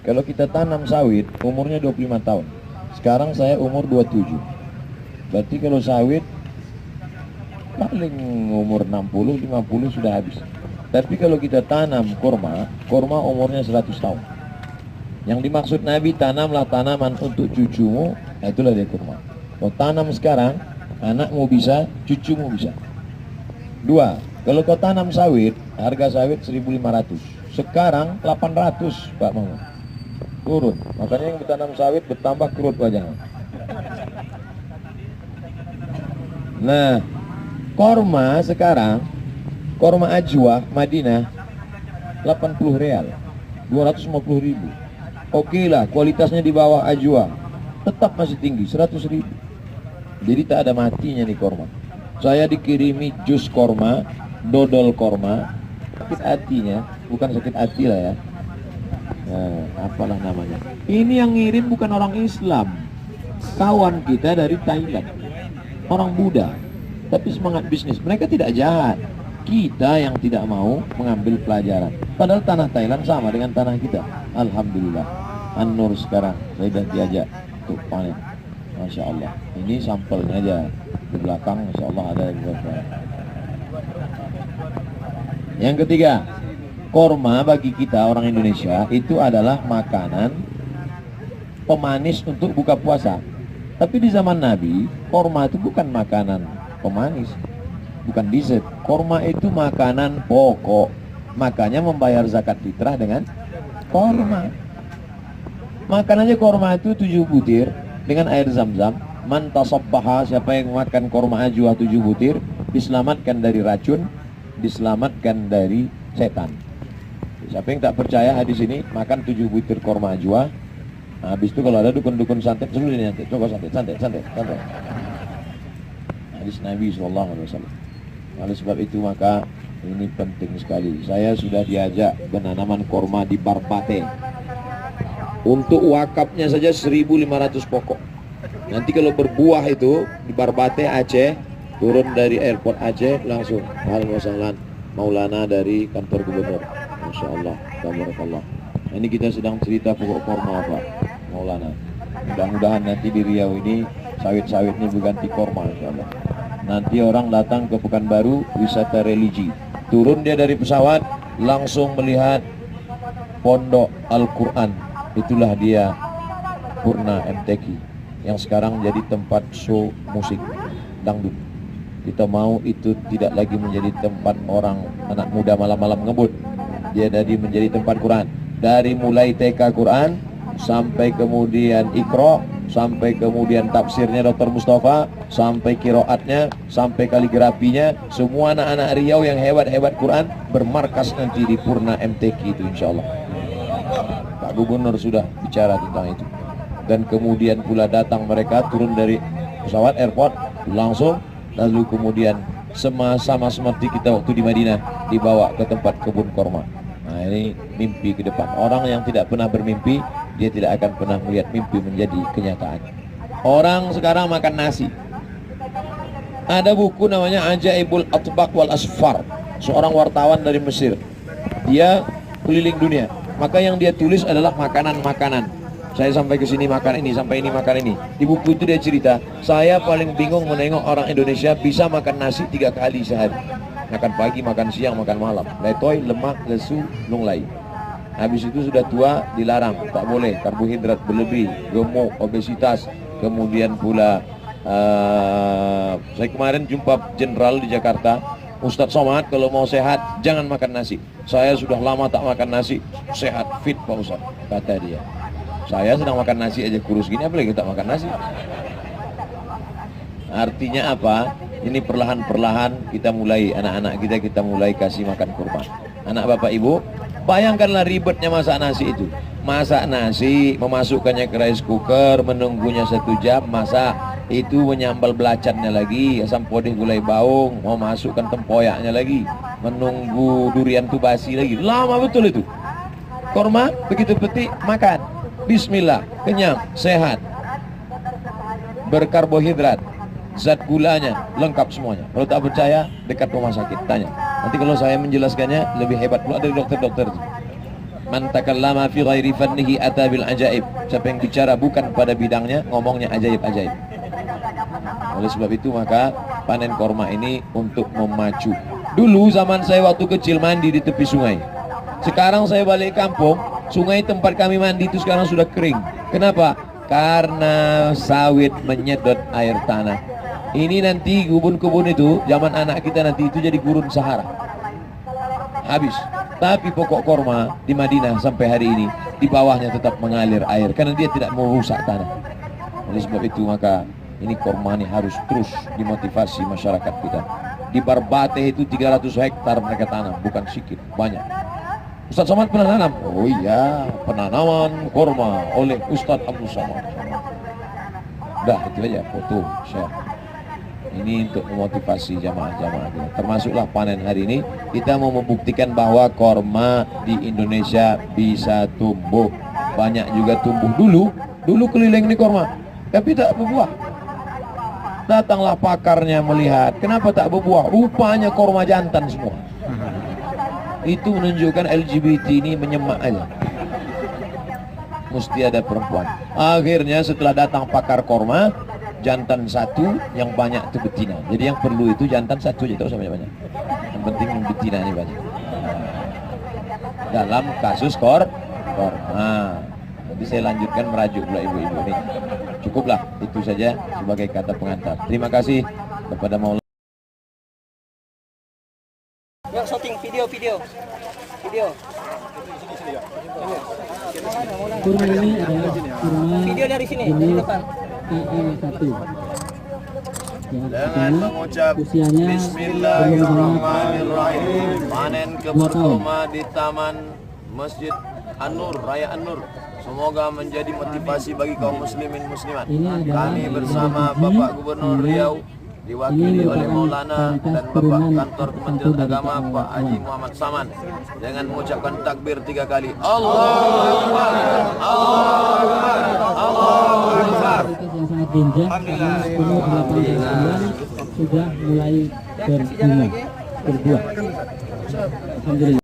Kalau kita tanam sawit, umurnya 25 tahun. Sekarang saya umur 27. Berarti kalau sawit paling umur 60-50 sudah habis. Tapi kalau kita tanam kurma, kurma umurnya 100 tahun. Yang dimaksud Nabi, tanamlah tanaman untuk cucumu, nah itulah dia kurma. Kau tanam sekarang, anakmu bisa, cucumu bisa. Dua, kalau kau tanam sawit, harga sawit 1.500. Sekarang 800, Pak Mahmud. Turun. Makanya yang bertanam sawit bertambah kerut wajahnya. Nah, korma sekarang, korma ajwa Madinah 80 real, 250 ribu. Oke lah, kualitasnya di bawah ajwa, tetap masih tinggi, 100 ribu. Jadi tak ada matinya nih korma. Saya dikirimi jus korma, dodol korma, sakit hatinya, bukan sakit hati lah ya. Nah, apalah namanya. Ini yang ngirim bukan orang Islam, kawan kita dari Thailand, orang Buddha, tapi semangat bisnis. Mereka tidak jahat, kita yang tidak mau mengambil pelajaran. Padahal tanah Thailand sama dengan tanah kita. Alhamdulillah, An-Nur sekarang saya sudah diajak untuk panen. Masya Allah, ini sampelnya aja di belakang. Masya Allah ada beberapa. Yang ketiga, korma bagi kita orang Indonesia itu adalah makanan pemanis untuk buka puasa. Tapi di zaman Nabi, korma itu bukan makanan pemanis, bukan dessert. Korma itu makanan pokok. Makanya membayar zakat fitrah dengan korma. Makan aja korma itu 7 butir dengan air zam-zam. Man tasabbaha, siapa yang makan korma ajwa 7 butir, diselamatkan dari racun, diselamatkan dari setan. Siapa yang tak percaya hadis ini, makan 7 butir korma ajwa. Nah, habis itu kalau ada dukun-dukun santet, seluruh ini nanti coba santet. Hadis Nabi SAW. Oleh sebab itu maka ini penting sekali. Saya sudah diajak penanaman korma di Barbate. Untuk wakafnya saja 1.500 pokok. Nanti kalau berbuah itu di Barbate Aceh, turun dari airport Aceh langsung Ahlan wa sahlan Maulana dari kantor gubernur. Masya Allah, tabarakallah. Ini kita sedang cerita pokok korma Pak Maulana. Mudah-mudahan nanti di Riau ini sawit-sawitnya berganti korma, insya Allah. Nanti orang datang ke Pekanbaru wisata religi, turun dia dari pesawat langsung melihat pondok Al-Quran. Itulah dia Purna MTQ yang sekarang jadi tempat show musik dangdut. Kita mau itu tidak lagi menjadi tempat orang anak muda malam-malam ngebut. Dia jadi menjadi tempat Quran. Dari mulai TK Quran sampai kemudian Iqra, sampai kemudian tafsirnya Dr. Mustafa, sampai kiroatnya, sampai kaligrafinya, semua anak-anak Riau yang hebat-hebat Quran bermarkas nanti di Purna MTQ itu insya Allah. Pak Gubernur sudah bicara tentang itu. Dan kemudian pula datang mereka turun dari pesawat airport langsung, lalu kemudian sama seperti kita waktu di Madinah dibawa ke tempat kebun korma. Nah ini mimpi ke depan. Orang yang tidak pernah bermimpi, dia tidak akan pernah melihat mimpi menjadi kenyataan. Orang sekarang makan nasi. Ada buku namanya Ajaibul Atbaq wal Asfar, seorang wartawan dari Mesir. Dia keliling dunia, maka yang dia tulis adalah makanan-makanan. Saya sampai ke sini makan ini, sampai ini makan ini. Di buku itu dia cerita, saya paling bingung menengok orang Indonesia bisa makan nasi 3 kali sehari. Makan pagi, makan siang, makan malam. Letoy, lemak, lesu, lunglai. Habis itu sudah tua, dilarang, tak boleh, karbohidrat berlebih, gemuk, obesitas. Kemudian pula saya kemarin jumpa jenderal di Jakarta, Ustadz Somad, kalau mau sehat jangan makan nasi. Saya sudah lama tak makan nasi, sehat, fit Pak Ustadz, kata dia. Saya sedang makan nasi aja kurus gini, apalagi tak makan nasi. Artinya apa? Ini perlahan-perlahan kita mulai, anak-anak kita mulai kasih makan kurban. Anak bapak ibu, bayangkanlah ribetnya masak nasi itu. Masak nasi, memasukkannya ke rice cooker, menunggunya 1 jam, masak. Itu menyambal belacannya lagi, asam podeh gulai baung, mau masukkan tempoyaknya lagi, menunggu durian tubasi lagi. Lama betul itu. Korma begitu petik, makan. Bismillah, kenyang, sehat, berkarbohidrat, zat gulanya lengkap semuanya. Kalau tak percaya, dekat rumah sakit, tanya. Nanti kalau saya menjelaskannya lebih hebat pula dari dokter-dokter itu. Man takallama fi ghairi fannihi ata bil ajaib. Siapa yang bicara bukan pada bidangnya, ngomongnya ajaib-ajaib. Oleh sebab itu maka panen korma ini untuk memacu. Dulu zaman saya waktu kecil mandi di tepi sungai. Sekarang saya balik kampung, sungai tempat kami mandi itu sekarang sudah kering. Kenapa? Karena sawit menyedot air tanah. Ini nanti kebun-kebun itu, zaman anak kita nanti itu jadi gurun Sahara. Habis. Tapi pokok korma di Madinah sampai hari ini di bawahnya tetap mengalir air karena dia tidak mau rusak tanah. Oleh sebab itu maka ini korma ini harus terus dimotivasi masyarakat kita. Di Barbate itu 300 hektar mereka tanam, bukan sedikit, banyak. Ustaz Somad pernah nanam? Oh iya, penanaman korma oleh Ustaz Abdul Somad. Udah itu aja foto share. Ini untuk memotivasi jamaah-jamaah kita. Termasuklah panen hari ini kita mau membuktikan bahwa korma di Indonesia bisa tumbuh. Banyak juga tumbuh dulu keliling ini korma, tapi tak berbuah. Datanglah pakarnya melihat, kenapa tak berbuah? Rupanya korma jantan semua. Itu menunjukkan LGBT ini menyemak aja. Mesti ada perempuan. Akhirnya setelah datang pakar korma, jantan satu, yang banyak itu betina. Jadi yang perlu itu jantan satu aja, terus banyak-banyak. Yang penting betina ini banyak. Dalam kasus korma. Nanti saya lanjutkan merajuk pula ibu-ibu ini. Cukuplah itu saja sebagai kata pengantar. Terima kasih kepada Maulana. Yuk syuting video. Kurma ini adalah kurma Video dari sini, dari depan. KM1. Dengan mengucap usianya Bismillahirrahmanirrahim, panen kebun korma di Taman Masjid An-Nur, Raya An-Nur. Semoga menjadi motivasi bagi kaum muslimin muslimat. Kami bersama Bapak Gubernur Riau diwakili oleh Maulana dan Bapak Kantor Kementerian Agama Pak Haji Muhammad Saman dengan mengucapkan takbir 3 kali. Allahu Akbar, Allahu Akbar, Allahu Akbar. yang sangat genjang karena umur 8 bulan sudah mulai berbuah. Alhamdulillah.